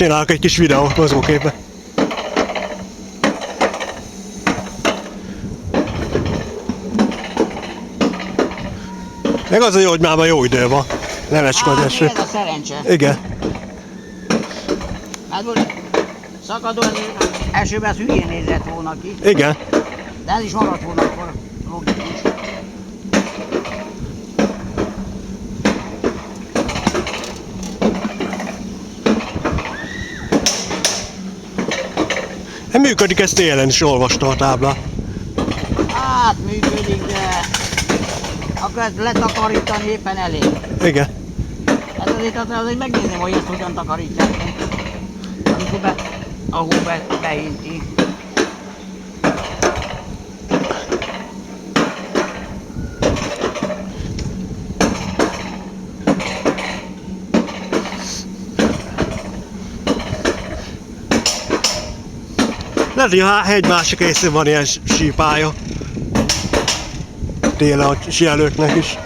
csinálok egy kis videót mozgóképbe. Meg az a jó, hogy már jó idő van. Nem esik az eső. Ez a szerencse. Igen. Hát most szakadó esőben az hülyén nézett volna ki. Igen. De ez is maradt volna akkor logikus. Nem működik, ez télen is olvasta a táblát. Hát működik, de akkor ezt letakarítani éppen elég. Igen. Hát azért megnézem, hogy ezt hogyan takarítják le. Amikor a hó behinti. Lehet, hogy a hegy másik részén van ilyen sípálya. Télen a síelőknek is.